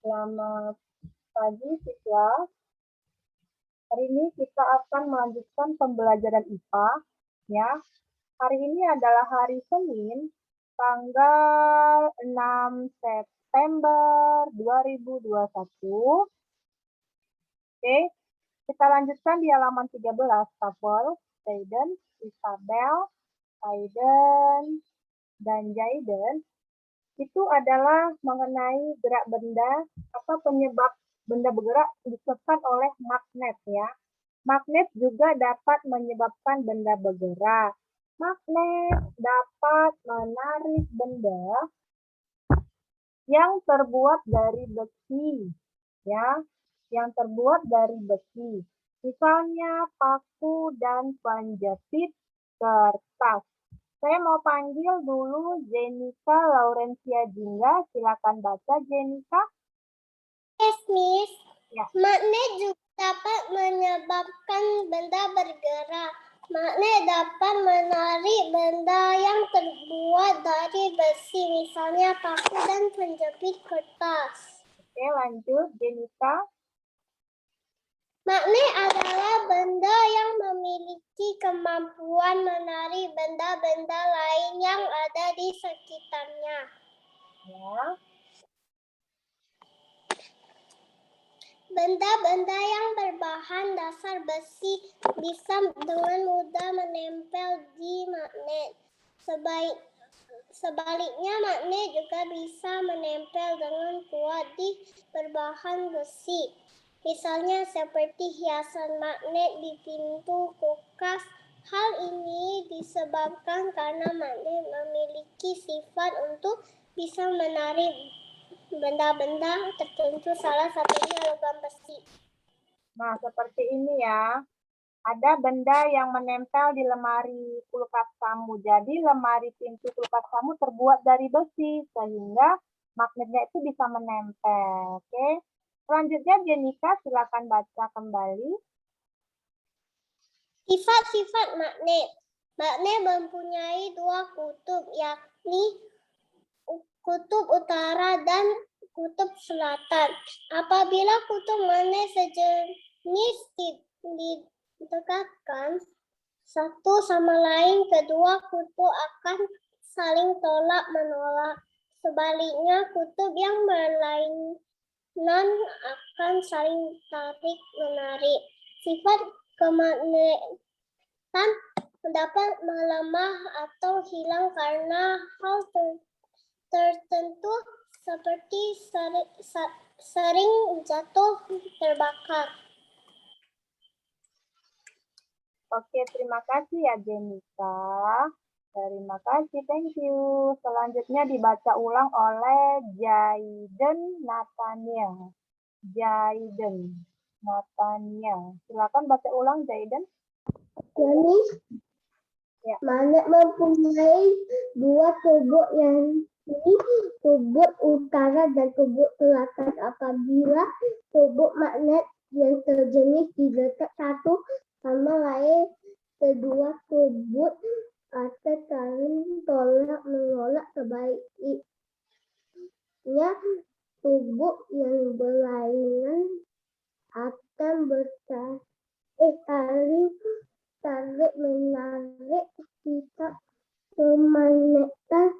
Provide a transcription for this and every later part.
Selamat pagi siswa. Hari ini kita akan melanjutkan pembelajaran IPA ya. Hari ini adalah hari Senin, tanggal 6 September 2021. Oke, kita lanjutkan di halaman 13, Tabel, Jaiden, Isabel, Aiden, dan Jaiden. Itu adalah mengenai gerak benda atau penyebab benda bergerak disebabkan oleh magnet ya. Magnet juga dapat menyebabkan benda bergerak. Magnet dapat menarik benda yang terbuat dari besi ya, yang terbuat dari besi. Misalnya paku dan penjepit kertas. Saya mau panggil dulu Jenika Laurencia Jingga. Silakan baca, Jenika. Yes, Miss. Ya. Magnet juga dapat menyebabkan benda bergerak. Magnet dapat menarik benda yang terbuat dari besi, misalnya paku dan penjepit kertas. Oke, lanjut, Jenika. Magnet adalah benda yang memiliki kemampuan menarik benda-benda lain yang ada di sekitarnya. Ya. Benda-benda yang berbahan dasar besi bisa dengan mudah menempel di magnet. Sebaliknya, magnet juga bisa menempel dengan kuat di berbahan besi. Misalnya seperti hiasan magnet di pintu kulkas. Hal ini disebabkan karena magnet memiliki sifat untuk bisa menarik benda-benda tertentu, salah satunya logam besi. Nah, seperti ini ya. Ada benda yang menempel di lemari kulkas kamu. Jadi lemari pintu kulkas kamu terbuat dari besi sehingga magnetnya itu bisa menempel. Oke. Selanjutnya Jenika silakan baca kembali. Sifat-sifat magnet. Magnet mempunyai dua kutub, yakni kutub utara dan kutub selatan. Apabila kutub magnet sejenis didekatkan satu sama lain, kedua kutub akan saling tolak-menolak. Sebaliknya, kutub yang berlainan akan saling tarik-menarik. Sifat kemagnetan dapat melemah atau hilang karena hal tertentu seperti sering jatuh, terbakar. Oke, terima kasih ya Jenika. Terima kasih, thank you. Selanjutnya dibaca ulang oleh Jaiden Nathaniel. Jaiden Nathaniel. Silakan baca ulang, Jaiden. Jadi, ya. Magnet mempunyai dua kutub, yang ini kutub utara dan kutub selatan. Apabila kutub magnet yang sejenis didekat satu sama lain, kedua kutub akan saling tolak-menolak. Sebaliknya, kutub yang berlainan akan saling tarik-menarik. Sifat kemagnetan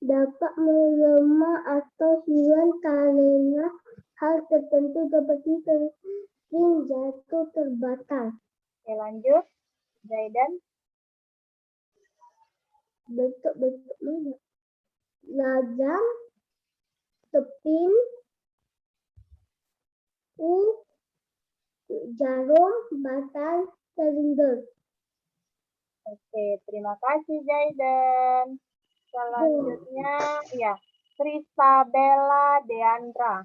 dapat melemah atau hilang karena hal tertentu seperti sering jatuh, terbakar. Oke, lanjut, Jaiden. Bentuk-bentuk mana? Lajang, keping, jarum, batang, silinder. Oke, terima kasih Jaiden. Selanjutnya, ya, Trisabella Deandra.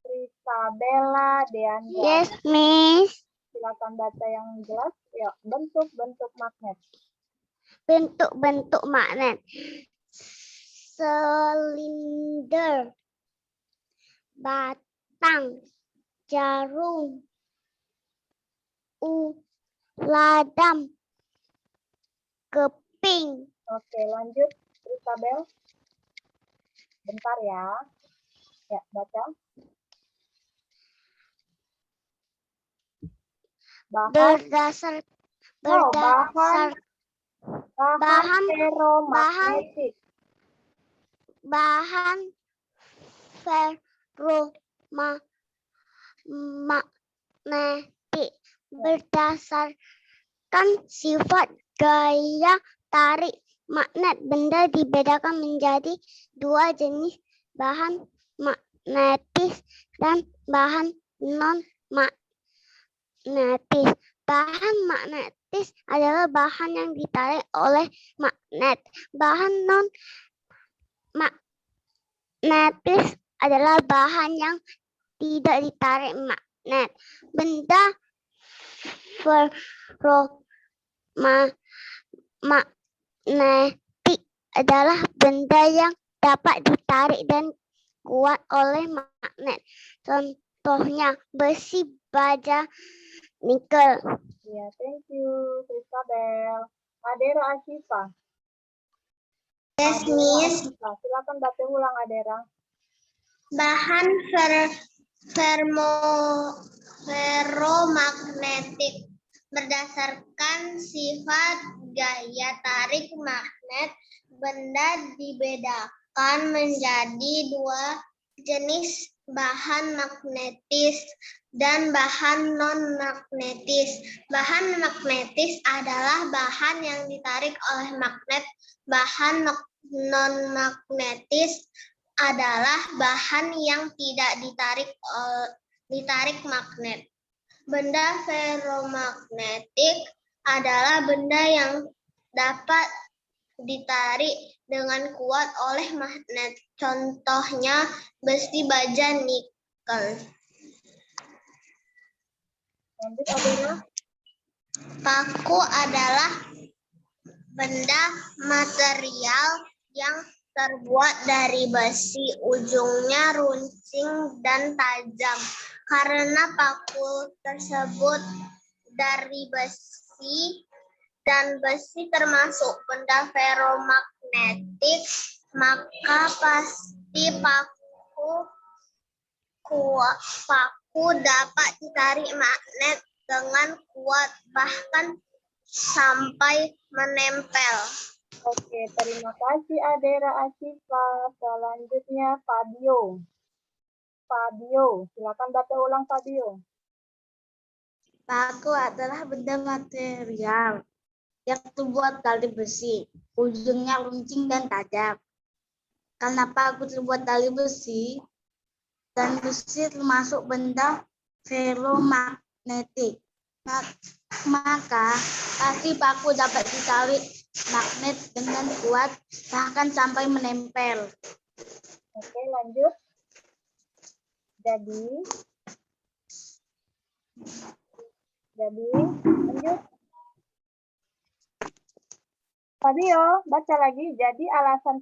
Trisabella Deandra. Yes, Miss. Silakan baca yang jelas. Ya, bentuk-bentuk magnet. Bentuk-bentuk magnet. Silinder, batang, jarum, ladam, keping. Oke, lanjut, Isabel. Bentar ya. Ya, baca. berdasar bahan ferromagnetik. bahan ferromagnetik berdasarkan sifat gaya tarik magnet. Benda dibedakan menjadi dua jenis, bahan magnetis dan bahan non-magnetis. Bahan magnetis adalah bahan yang ditarik oleh magnet. Bahan non-magnetis adalah bahan yang tidak ditarik magnet. Benda ferromagnetik adalah benda yang dapat ditarik dan kuat oleh magnet. Contohnya besi, baja, nikel. Ya, thank you, Christabel. Adera Ashifa. Yes, Miss. Silakan baca ulang, Adera. Bahan ferromagnetik berdasarkan sifat gaya tarik magnet. Benda dibedakan menjadi dua jenis, bahan magnetis dan bahan non-magnetis. Bahan magnetis adalah bahan yang ditarik oleh magnet. Bahan non-magnetis adalah bahan yang tidak ditarik magnet. Benda ferromagnetik adalah benda yang dapat ditarik dengan kuat oleh magnet. Contohnya besi, baja, nikel. Lanjut, Adera. Paku adalah benda material yang terbuat dari besi, ujungnya runcing dan tajam. Karena paku tersebut dari besi dan besi termasuk benda ferromagnetik, maka pasti paku dapat ditarik magnet dengan kuat, bahkan sampai menempel. Oke, terima kasih Adera Ashifa. Selanjutnya Fabio. Silakan baca ulang, Fabio. Paku adalah benda material yang terbuat dari besi, ujungnya runcing dan tajam. Karena paku terbuat dari besi dan besi termasuk benda ferromagnetik, maka pasti paku dapat ditarik magnet dengan kuat, bahkan sampai menempel. Oke, lanjut. Jadi lanjut. Fabio, baca lagi. Jadi alasan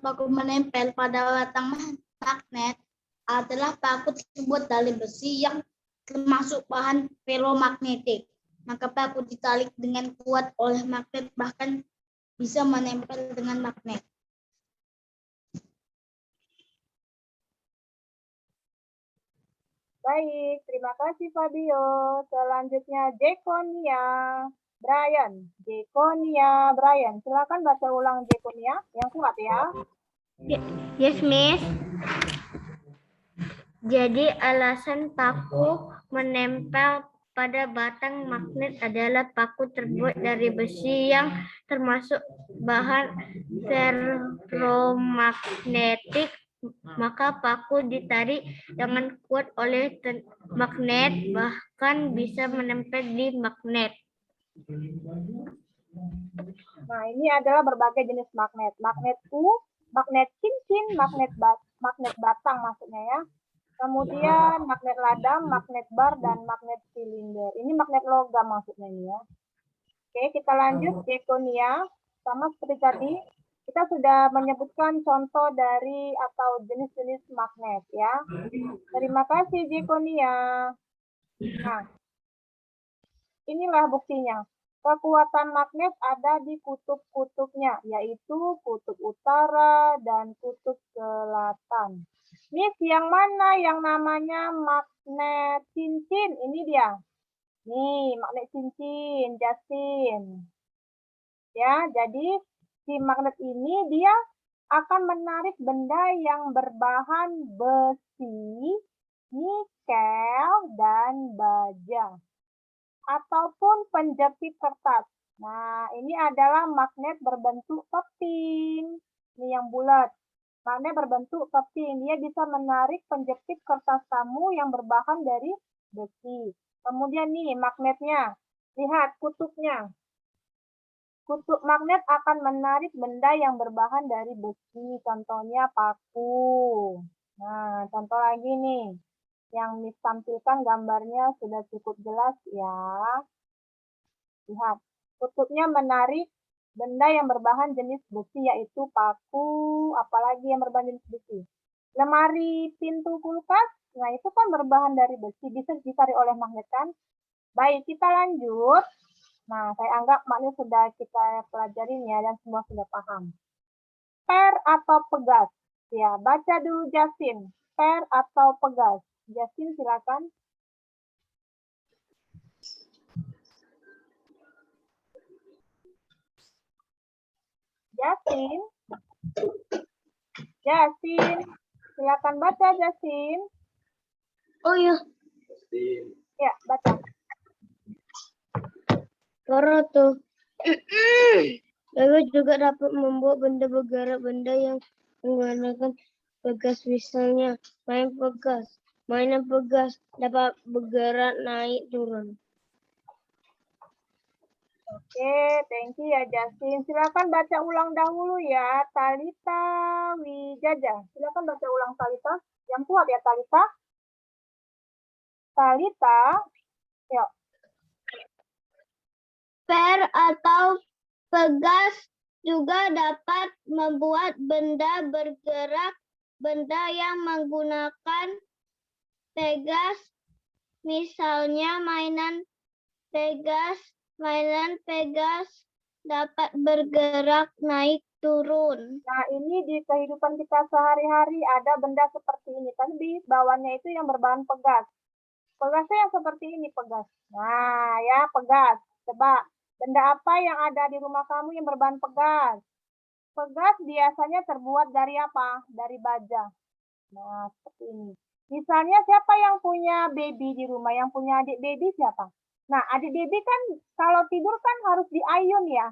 paku menempel pada batang magnet adalah paku terbuat dari besi yang termasuk bahan ferromagnetik. Maka paku ditarik dengan kuat oleh magnet, bahkan bisa menempel dengan magnet. Baik, terima kasih Fabio. Selanjutnya Jekonia Brian. Silakan baca ulang Jekonia yang kuat ya. Yes, Miss. Jadi alasan paku menempel pada batang magnet adalah paku terbuat dari besi yang termasuk bahan ferromagnetik, maka paku ditarik dengan kuat oleh magnet, bahkan bisa menempel di magnet. Nah, ini adalah berbagai jenis magnet. Magnet magnet cincin, magnet batang maksudnya ya. Kemudian magnet ladang, magnet bar, dan magnet silinder. Ini magnet logam maksudnya ini ya. Oke, kita lanjut. Jekonia, sama seperti tadi, kita sudah menyebutkan contoh dari atau jenis-jenis magnet ya. Terima kasih Jekonia. Nah, inilah buktinya. Kekuatan magnet ada di kutub-kutubnya, yaitu kutub utara dan kutub selatan. Miss, yang mana yang namanya magnet cincin? Ini dia. Nih, magnet cincin, Justin. Ya, jadi si magnet ini dia akan menarik benda yang berbahan besi, nikel, dan baja. Ataupun penjepit kertas. Nah, ini adalah magnet berbentuk keping. Ini yang bulat. Magnet berbentuk keping. Dia bisa menarik penjepit kertas kamu yang berbahan dari besi. Kemudian nih magnetnya. Lihat kutubnya. Kutub magnet akan menarik benda yang berbahan dari besi. Contohnya paku. Nah, contoh lagi nih. Yang Miss tampilkan gambarnya sudah cukup jelas ya. Lihat, kutubnya menarik benda yang berbahan jenis besi, yaitu paku, apalagi yang berbahan jenis besi. Lemari pintu kulkas, nah itu kan berbahan dari besi, bisa ditarik oleh magnet kan? Baik, kita lanjut. Nah, saya anggap magnet sudah kita pelajarin ya, dan semua sudah paham. Per atau pegas? Ya, baca dulu Justin. Per atau pegas? Justin, silakan. Justin. Justin. Silakan baca, Justin. Oh iya. Ya, baca. Para tuh. Lalu juga dapat membuat benda bergerak, benda yang menggunakan pegas, misalnya mainan pegas dapat bergerak naik turun. Oke, thank you ya Justin. Silakan baca ulang dahulu ya, Talita Wijaja. Silakan baca ulang Talita. Yang kuat ya Talita. Talita, yuk. Per atau pegas juga dapat membuat benda bergerak, benda yang menggunakan pegas, misalnya mainan pegas dapat bergerak naik turun. Nah, ini di kehidupan kita sehari-hari ada benda seperti ini. Tadi di bawahnya itu yang berbahan pegas. Pegasnya yang seperti ini, pegas. Nah, ya pegas. Coba, benda apa yang ada di rumah kamu yang berbahan pegas? Pegas biasanya terbuat dari apa? Dari baja. Nah, seperti ini. Misalnya siapa yang punya baby di rumah? Yang punya adik baby siapa? Nah, adik baby kan kalau tidur kan harus diayun ya.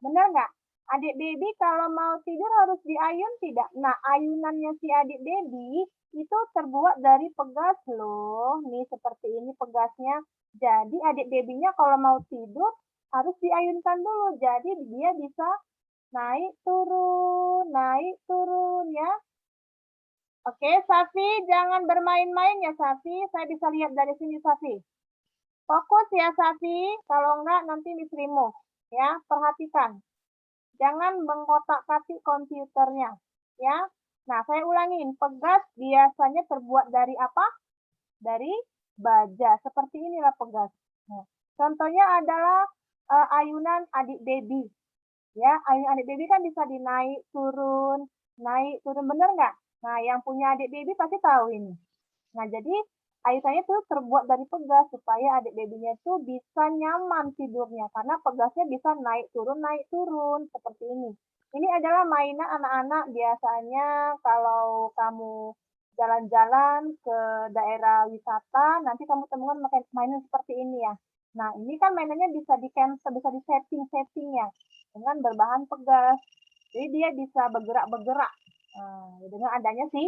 Benar nggak? Adik baby kalau mau tidur harus diayun tidak? Nah, ayunannya si adik baby itu terbuat dari pegas loh. Nih seperti ini pegasnya. Jadi adik babynya kalau mau tidur harus diayunkan dulu. Jadi dia bisa naik turun ya. Oke, Safi, jangan bermain-main ya, Safi. Saya bisa lihat dari sini, Safi. Fokus ya, Safi. Kalau enggak, nanti Miss remove. Ya, perhatikan. Jangan mengkotak-katik komputernya. Ya. Nah, saya ulangin. Pegas biasanya terbuat dari apa? Dari baja. Seperti inilah pegas. Nah, contohnya adalah ayunan adik baby. Ya, ayunan adik baby kan bisa dinaik turun. Bener nggak? Nah, yang punya adik baby pasti tahu ini. Nah, jadi ayunannya itu terbuat dari pegas supaya adik babynya itu bisa nyaman tidurnya karena pegasnya bisa naik turun seperti ini. Ini adalah mainan anak-anak biasanya kalau kamu jalan-jalan ke daerah wisata, nanti kamu temukan mainan seperti ini ya. Nah, ini kan mainannya bisa bisa di setting ya dengan berbahan pegas. Jadi dia bisa bergerak-bergerak. Nah, dengan adanya si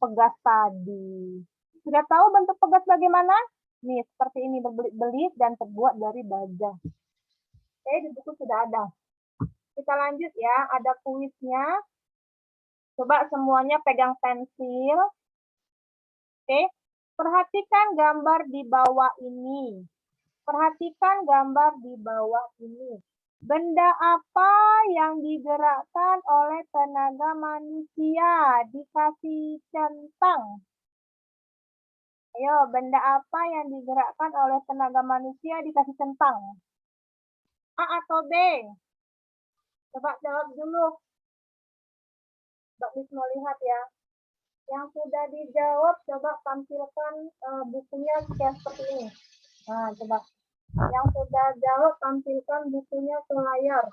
pegas tadi. Sudah tahu bentuk pegas bagaimana? Nih, seperti ini berbelit-belit dan terbuat dari baja. Oke, di buku sudah ada. Kita lanjut ya, ada kuisnya. Coba semuanya pegang pensil. Oke, perhatikan gambar di bawah ini. Perhatikan gambar di bawah ini. Benda apa yang digerakkan oleh tenaga manusia? Dikasih centang. Ayo, benda apa yang digerakkan oleh tenaga manusia dikasih centang? A atau B? Coba jawab dulu. Mbak Miss mau lihat ya. Yang sudah dijawab, coba tampilkan bukunya kayak seperti ini. Nah, coba. Yang sudah jawab, tampilkan bukunya ke layar.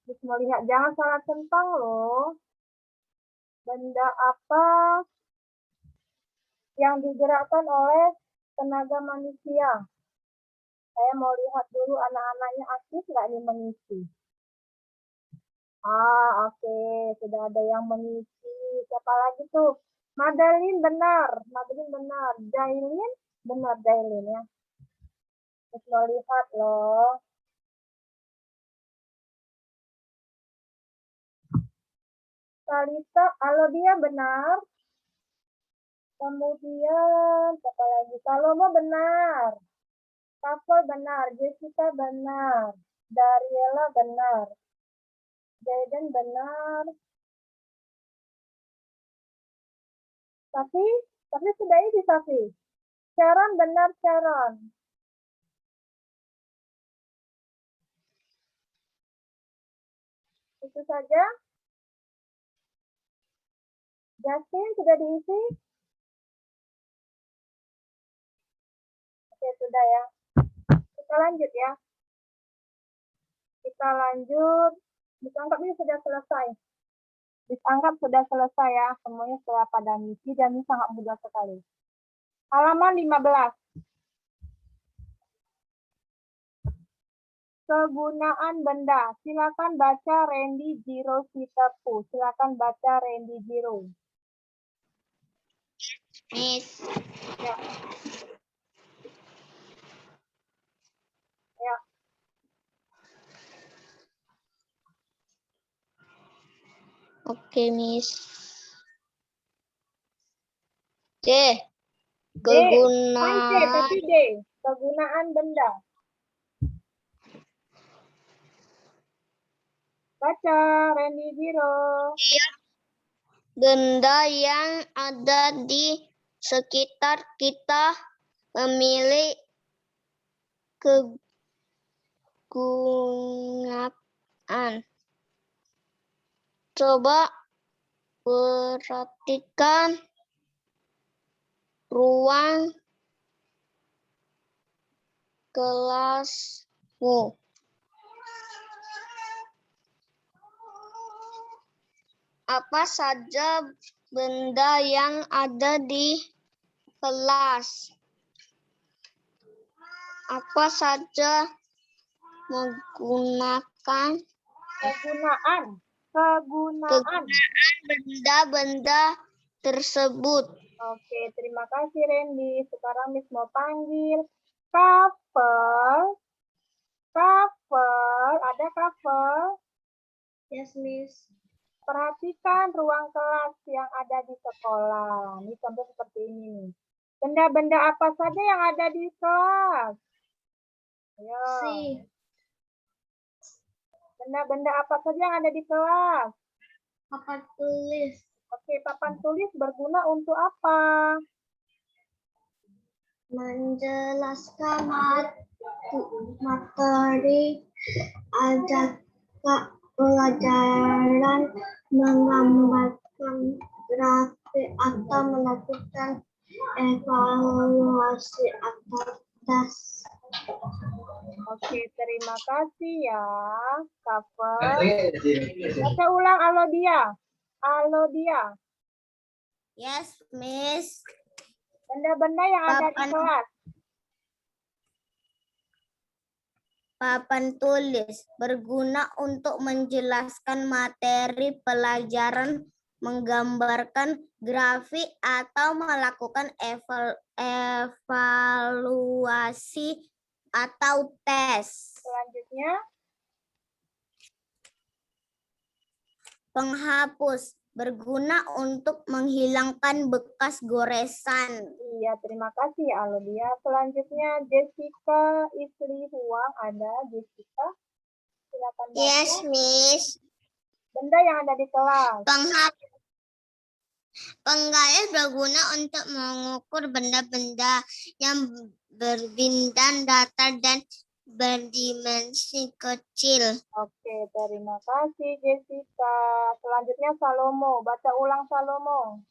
Terus melihat, jangan salah centang loh. Benda apa yang digerakkan oleh tenaga manusia? Saya mau lihat dulu anak-anaknya aktif nggak nih mengisi. Oke. Sudah ada yang mengisi. Siapa lagi tuh? Madeline benar. Madeline benar. Jailin benar, Jailin ya. Terus mau lihat loh. Salita, kalau dia benar. Kemudian, siapa lagi? Salomo benar. Kafel benar. Jessica benar. Dariela benar. Jaden benar. Tapi sudah ini Safi. Sharon benar, Sharon. Itu saja. Justin sudah diisi? Oke, sudah ya. Kita lanjut ya. Kita lanjut. Dianggap ini sudah selesai. Dianggap sudah selesai ya. Semuanya setelah pada misi dan ini sangat mudah sekali. Halaman 15. Kegunaan benda. Silakan baca Randy Jiro Sitepu. Silakan baca Randy Jiro. Miss. Ya. Ya. Oke, Miss. D. Tapi D. Kegunaan benda. Baca Randy Jiro. Benda yang ada di sekitar kita memiliki kegunaan. Coba perhatikan ruang kelasmu. Apa saja benda yang ada di kelas? Apa saja menggunakan Kegunaan benda-benda tersebut? Oke, terima kasih Randy. Sekarang Miss mau panggil Kafel. Ada Kafel? Yes, Miss. Perhatikan ruang kelas yang ada di sekolah. Ini contoh seperti ini. Benda-benda apa saja yang ada di kelas? Ayo. Benda-benda apa saja yang ada di kelas? Papan tulis. Oke, papan tulis berguna untuk apa? Menjelaskan materi ada pelajaran, menggambarkan grafik atau melakukan evaluasi atas. Oke, terima kasih ya, Kafel. Baca ulang Alodia. Yes, Miss. Benda-benda yang ada di kelas. Papan tulis berguna untuk menjelaskan materi pelajaran, menggambarkan grafik atau melakukan evaluasi atau tes. Selanjutnya, penghapus berguna untuk menghilangkan bekas goresan. iya, terima kasih Alodia. Selanjutnya Jessica Isli Huang. Ada Jessica? Silakan baca. Yes, Miss. Benda yang ada di kelas. Penggaris berguna untuk mengukur benda-benda yang berbintang datar dan berdimensi kecil. Oke, terima kasih Jessica. Selanjutnya Salomo. Baca ulang Salomo.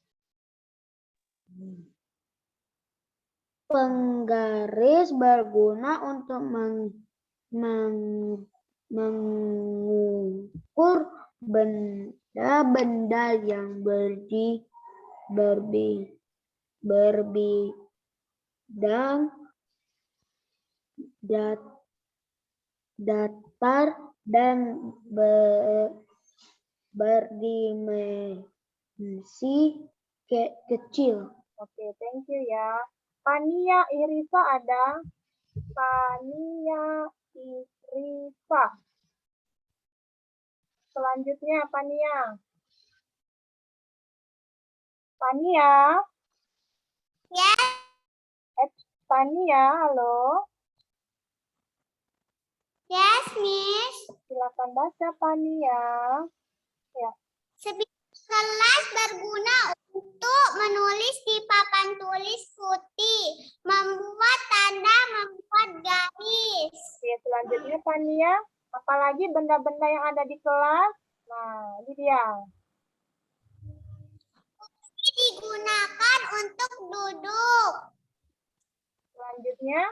Penggaris berguna untuk mengukur benda-benda yang berbidang datar dan berdimensi kecil. Oke, thank you ya. Pania Irisa ada? Pania Irisa. Selanjutnya Pania. Pania? Yes. Pania, halo. Yes, Miss. Silakan baca Pania. Ya. Kelas berguna untuk menulis di papan tulis putih, membuat tanda, membuat garis. Oke, selanjutnya Pania. Apalagi benda-benda yang ada di kelas? Nah, ini dia. Ini digunakan untuk duduk. Selanjutnya.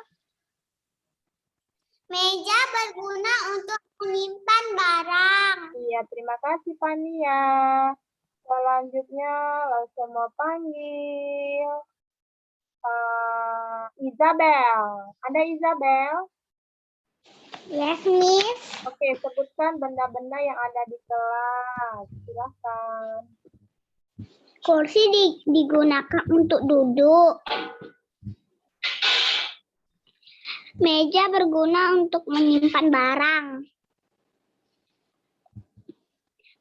Meja berguna untuk menyimpan barang. Iya, terima kasih Pania. Selanjutnya langsung mau panggil Isabel. Ada Isabel? Yes, Miss. Oke, sebutkan benda-benda yang ada di kelas. Silakan. Kursi digunakan untuk duduk. Meja berguna untuk menyimpan barang.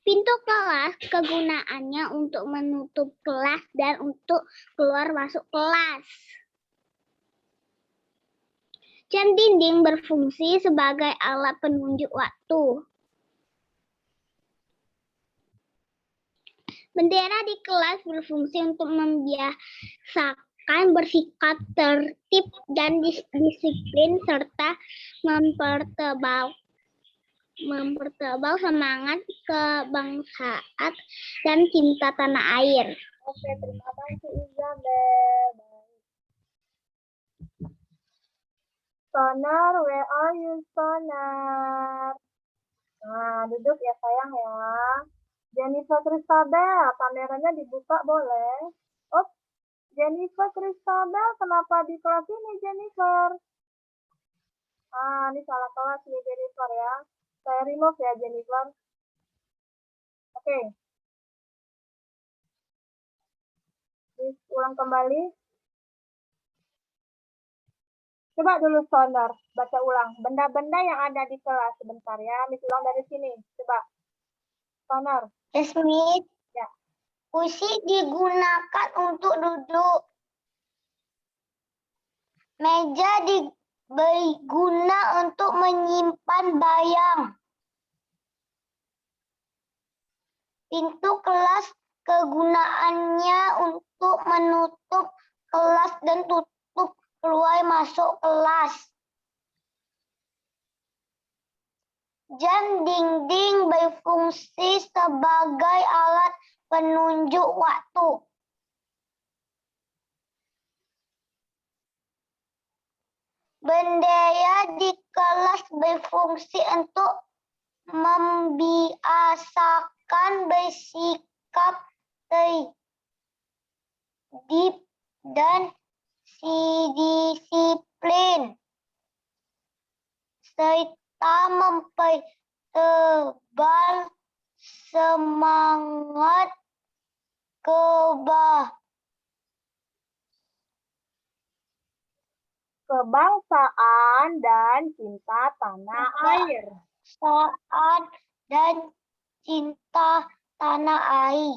Pintu kelas kegunaannya untuk menutup kelas dan untuk keluar masuk kelas. Jam dinding berfungsi sebagai alat penunjuk waktu. Bendera di kelas berfungsi untuk membiasakan bersikap tertib dan disiplin serta mempertebal semangat kebangsaan dan cinta tanah air. Oke, terima kasih Isabel. Sonar, where are you, Sonar? Nah, duduk ya sayang ya. Jennifer Christabel, kameranya dibuka boleh? Oh, Jennifer Christabel, kenapa di kelas ini Jennifer? Ah, ini salah kelas nih Jennifer ya. Saya remove ya Jennifer. Oke. Ulang kembali. Coba dulu Sonar, baca ulang. Benda-benda yang ada di kelas sebentar ya. Miss ulang dari sini. Coba. Sonar. Yes, Miss. Ya. Kursi digunakan untuk duduk. Meja berguna untuk menyimpan barang. Pintu kelas kegunaannya untuk menutup kelas dan tutup keluar masuk kelas. Jam dinding berfungsi sebagai alat penunjuk waktu. Bendera di kelas berfungsi untuk membiasakan bersikap tertib dan disiplin serta mempertebal semangat kebangsaan dan cinta tanah air. dan cinta tanah air.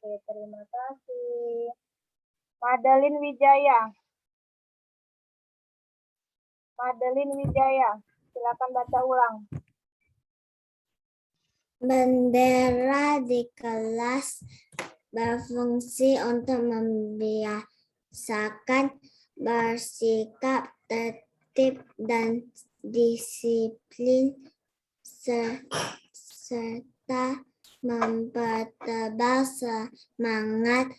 Oke, terima kasih. Madeline Wijaya. Madeline Wijaya, silakan baca ulang. Bendera di kelas berfungsi untuk membiasakan bersikap tertib dan disiplin, serta mempertebal semangat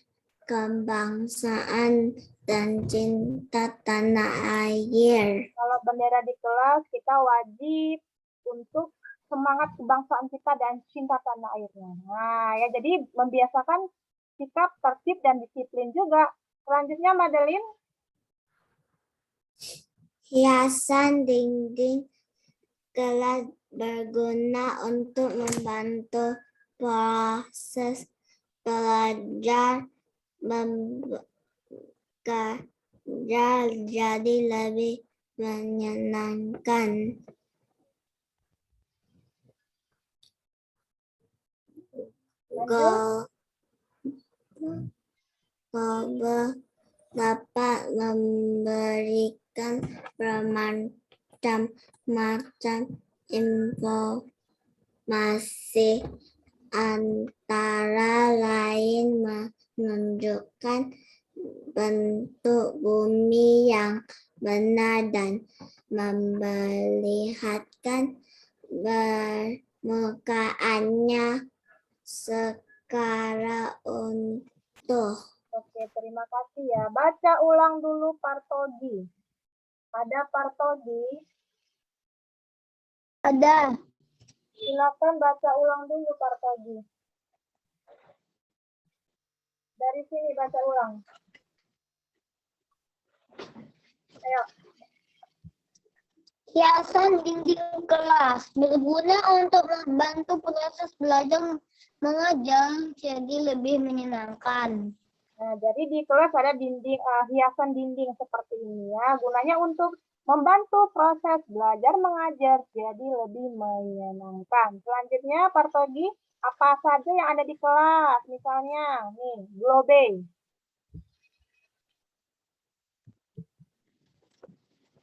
kebangsaan dan cinta tanah air. Kalau bendera di kelas, kita wajib untuk semangat kebangsaan kita dan cinta tanah airnya. Nah, ya jadi membiasakan sikap tertib dan disiplin juga. Selanjutnya, Madeline. Hiasan dinding kelas berguna untuk membantu proses belajar jadi lebih menyenangkan. Globe dapat memberikan bermacam-macam informasi, antara lain menunjukkan bentuk bumi yang benar dan memperlihatkan permukaannya secara utuh. Oke, terima kasih ya. Baca ulang dulu Partogi. Ada Partogi? Ada. Silakan baca ulang dulu Partogi. Dari sini baca ulang. Ayo. Hiasan dinding kelas berguna untuk membantu proses belajar mengajar jadi lebih menyenangkan. Nah, jadi di kelas ada hiasan dinding seperti ini ya. Gunanya untuk membantu proses belajar mengajar jadi lebih menyenangkan. Selanjutnya, Partogi, apa saja yang ada di kelas? Misalnya, nih, globe.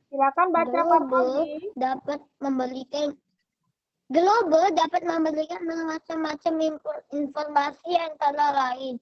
Silakan baca Partogi. Globe dapat memberikan macam-macam informasi antara lain,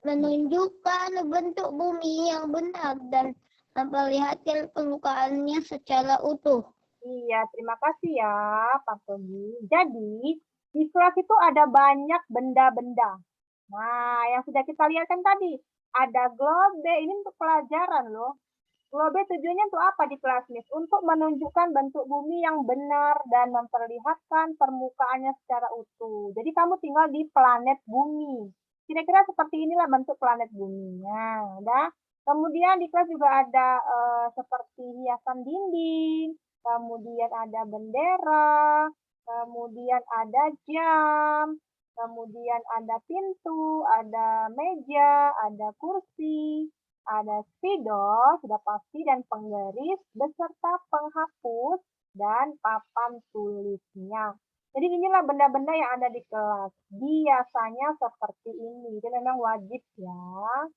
menunjukkan bentuk bumi yang benar dan memperlihatkan permukaannya secara utuh. Iya, terima kasih ya Pak Togi. Jadi, di kelas itu ada banyak benda-benda. Nah, yang sudah kita lihat kan tadi, ada globe, ini untuk pelajaran loh. Globe tujuannya untuk apa di kelas, Miss? Untuk menunjukkan bentuk bumi yang benar dan memperlihatkan permukaannya secara utuh. Jadi kamu tinggal di planet bumi. Kira-kira seperti inilah bentuk planet buminya. Udah. Kemudian di kelas juga ada seperti hiasan dinding, kemudian ada bendera, kemudian ada jam, kemudian ada pintu, ada meja, ada kursi, ada spidol, sudah pasti, dan penggaris, beserta penghapus dan papan tulisnya. Jadi inilah benda-benda yang ada di kelas. Biasanya seperti ini. Jadi memang wajib ya.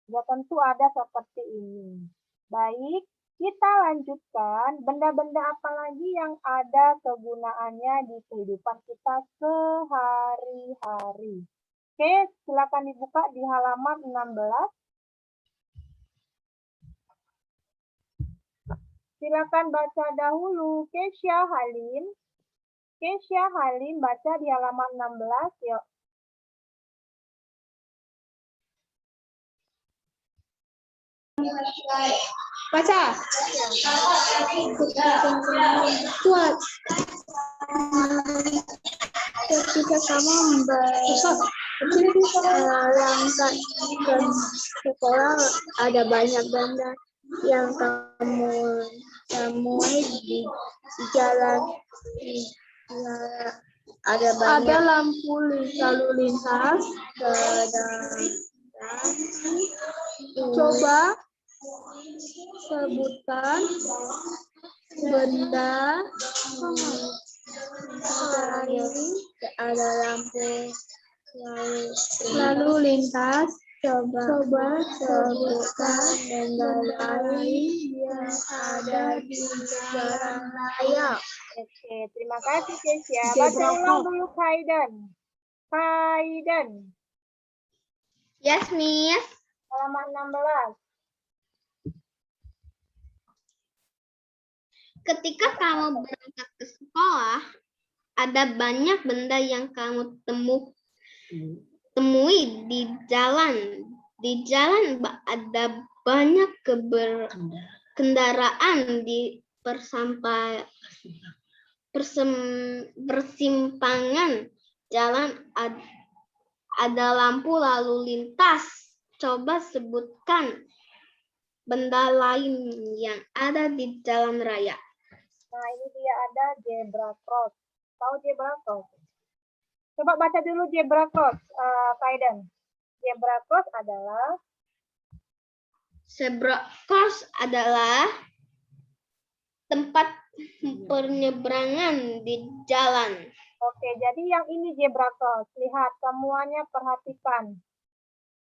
Sudah tentu ada seperti ini. Baik, kita lanjutkan. Benda-benda apa lagi yang ada kegunaannya di kehidupan kita sehari-hari. Oke, silakan dibuka di halaman 16. Silakan baca dahulu. Kesya Halim. Kesya Halim baca di halaman 16. Yuk. Baca. Kuat. Ketika kamu berangkat ke sekolah, ada banyak benda yang kamu temui di jalan. Ada lampu lalu lintas. Coba sebutkan benda ada lampu lalu lintas. Coba sebutkan benda lain yang ada di jalan raya. Oke, terima kasih Kesya. Baca ulang dulu Kaidan. Kaidan. Yes, Miss. Halaman 16. Ketika kamu berangkat ke sekolah, ada banyak benda yang kamu temui di jalan. Di jalan ada banyak kendaraan di persimpangan jalan ada lampu lalu lintas. Coba sebutkan benda lain yang ada di jalan raya. Nah, ini dia ada zebra cross. Tahu zebra cross? Coba baca dulu zebra cross, Kaidan. Zebra cross adalah tempat penyeberangan di jalan. Oke, jadi yang ini zebra cross. Lihat, semuanya perhatikan.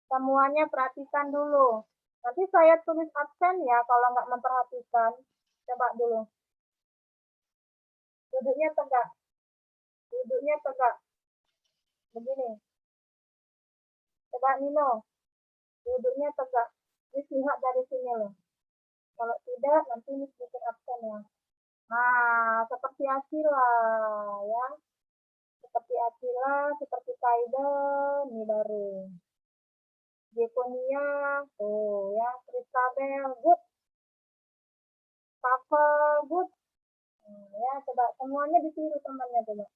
Semuanya perhatikan dulu. Nanti saya tulis absen ya kalau nggak memperhatikan. Coba dulu. Duduknya tegak. Duduknya tegak. Begini. Coba Nino. Duduknya tegak. Lihat dari sini loh. Kalau tidak, nanti ini sedikit absen ya. Nah, seperti Akila ya. Seperti Akila, seperti Kaiden, ini baru. Jekonia, tuh ya. Kristabel, good. Papa, good. Ya, coba semuanya ditiru temannya coba.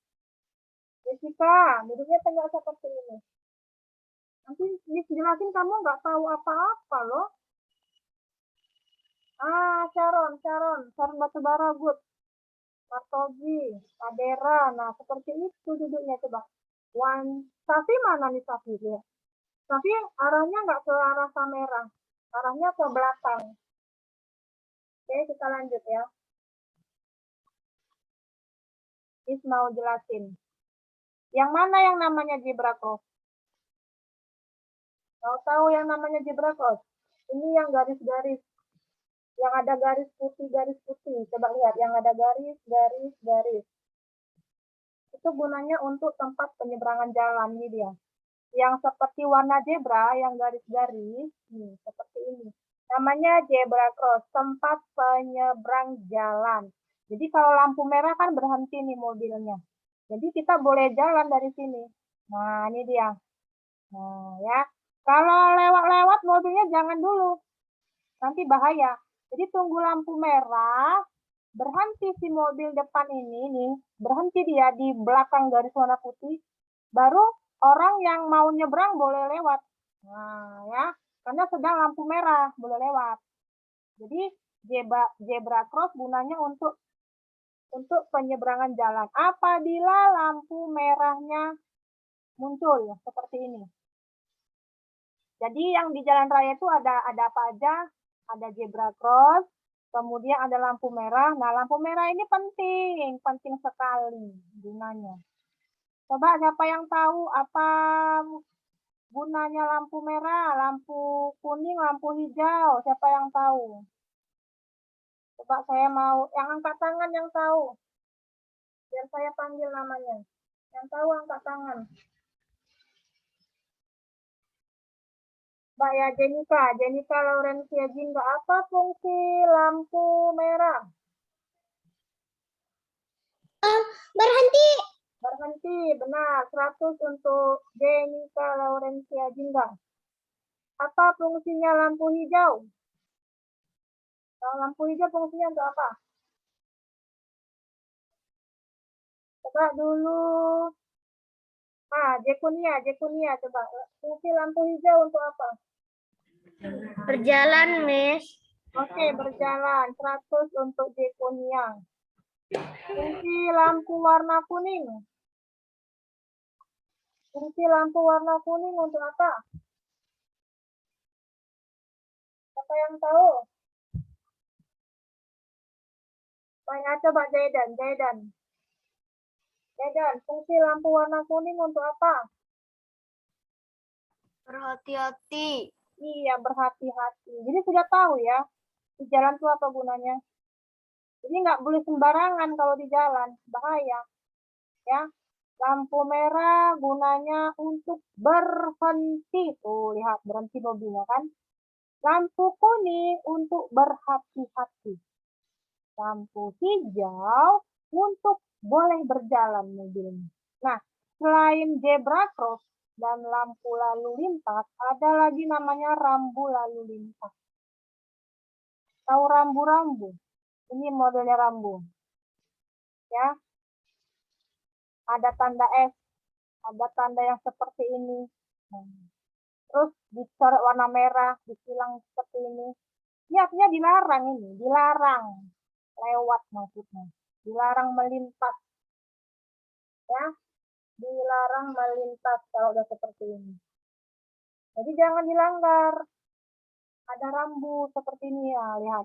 Jessica, duduknya tegak seperti ini. Nanti dijelasin kamu nggak tahu apa-apa loh. Sharon Batubara, good. Martogi, Adera, nah seperti itu duduknya coba. Safi mana nih Safi ya? Safi arahnya nggak ke arah kamera, arahnya ke belakang. Oke, kita lanjut ya. Is mau jelasin. Yang mana yang namanya zebra cross? Mau tahu yang namanya zebra cross? Ini yang garis-garis. Yang ada garis putih. Coba lihat, yang ada garis. Itu gunanya untuk tempat penyeberangan jalan, ini dia. Yang seperti warna zebra, yang garis-garis, seperti ini. Namanya zebra cross, tempat penyeberang jalan. Jadi kalau lampu merah kan berhenti nih mobilnya. Jadi kita boleh jalan dari sini. Nah, ini dia. Nah, ya. Kalau lewat-lewat mobilnya jangan dulu. Nanti bahaya. Jadi tunggu lampu merah, berhenti si mobil depan ini nih, berhenti dia di belakang garis warna putih, baru orang yang mau nyebrang boleh lewat. Nah, ya. Karena sedang lampu merah, boleh lewat. Jadi zebra cross gunanya untuk penyeberangan jalan. Apabila lampu merahnya muncul seperti ini. Jadi yang di jalan raya itu ada apa aja? Ada zebra cross, kemudian ada lampu merah. Nah, lampu merah ini penting sekali gunanya. Coba siapa yang tahu apa gunanya lampu merah, lampu kuning, lampu hijau? Siapa yang tahu? Coba saya mau, yang angkat tangan yang tahu. Biar saya panggil namanya. Yang tahu angkat tangan. Mbak ya, Jenika Laurencia Jingga, apa fungsi lampu merah? Berhenti, benar. 100 untuk Jenika Laurencia Jingga. Apa fungsinya lampu hijau? Lampu hijau fungsinya untuk apa? Coba dulu. Jekunia, coba. Fungsi lampu hijau untuk apa? Berjalan, Miss. Oke, berjalan. 100 untuk Jekunia. Fungsi lampu warna kuning. Fungsi lampu warna kuning untuk apa? Siapa yang tahu? Banyak coba Jaidan, fungsi lampu warna kuning untuk apa? Berhati-hati. Iya, berhati-hati. Jadi sudah tahu ya, di jalan itu apa gunanya. Jadi nggak boleh sembarangan kalau di jalan, bahaya. Ya, lampu merah gunanya untuk berhenti. Tuh, lihat, berhenti mobilnya kan. Lampu kuning untuk berhati-hati. Lampu hijau untuk boleh berjalan mobilnya. Nah, selain zebra cross dan lampu lalu lintas, ada lagi namanya rambu lalu lintas. Tahu rambu-rambu? Ini modelnya rambu. Ya. Ada tanda S, ada tanda yang seperti ini. Terus dicoret warna merah, disilang seperti ini. Ini artinya dilarang ini, dilarang lewat maksudnya. Dilarang melintas. Ya, dilarang melintas kalau udah seperti ini. Jadi jangan dilanggar. Ada rambu seperti ini ya, lihat.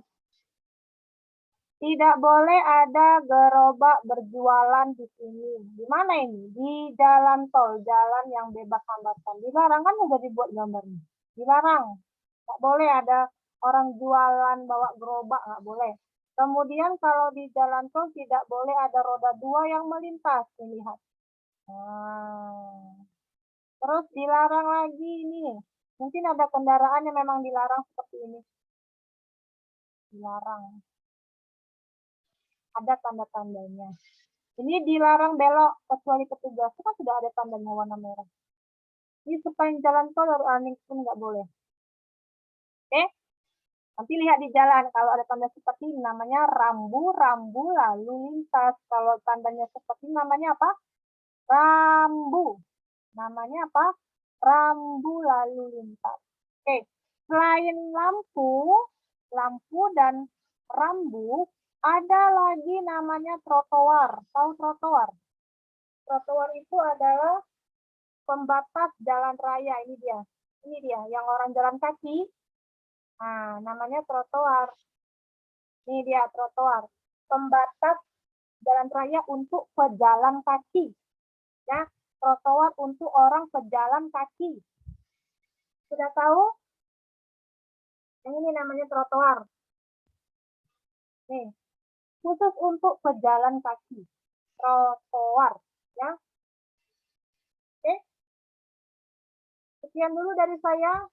Tidak boleh ada gerobak berjualan di sini. Di mana ini? Di jalan tol, jalan yang bebas hambatan. Dilarang kan udah dibuat gambarnya. Dilarang. Nggak boleh ada orang jualan bawa gerobak, nggak boleh. Kemudian kalau di jalan tol tidak boleh ada roda 2 yang melintas. Lihat. Nah. Terus dilarang lagi ini. Mungkin ada kendaraan yang memang dilarang seperti ini. Dilarang. Ada tanda-tandanya. Ini dilarang belok kecuali petugas. Itu kan sudah ada tandanya warna merah. Ini sepanjang jalan tol running pun nggak boleh. Oke? Nanti lihat di jalan. Kalau ada tanda seperti ini namanya rambu-rambu lalu lintas. Kalau tandanya seperti ini namanya apa? Rambu. Namanya apa? Rambu lalu lintas. Oke. Selain lampu dan rambu, ada lagi namanya trotoar. Tahu trotoar? Trotoar itu adalah pembatas jalan raya. Ini dia. Ini dia, yang orang jalan kaki. Nah, namanya trotoar. Ini dia trotoar. Pembatas jalan raya untuk pejalan kaki. Ya, trotoar untuk orang pejalan kaki. Sudah tahu? Yang ini namanya trotoar. Nih, khusus untuk pejalan kaki. Trotoar, ya. Oke. Sekian dulu dari saya.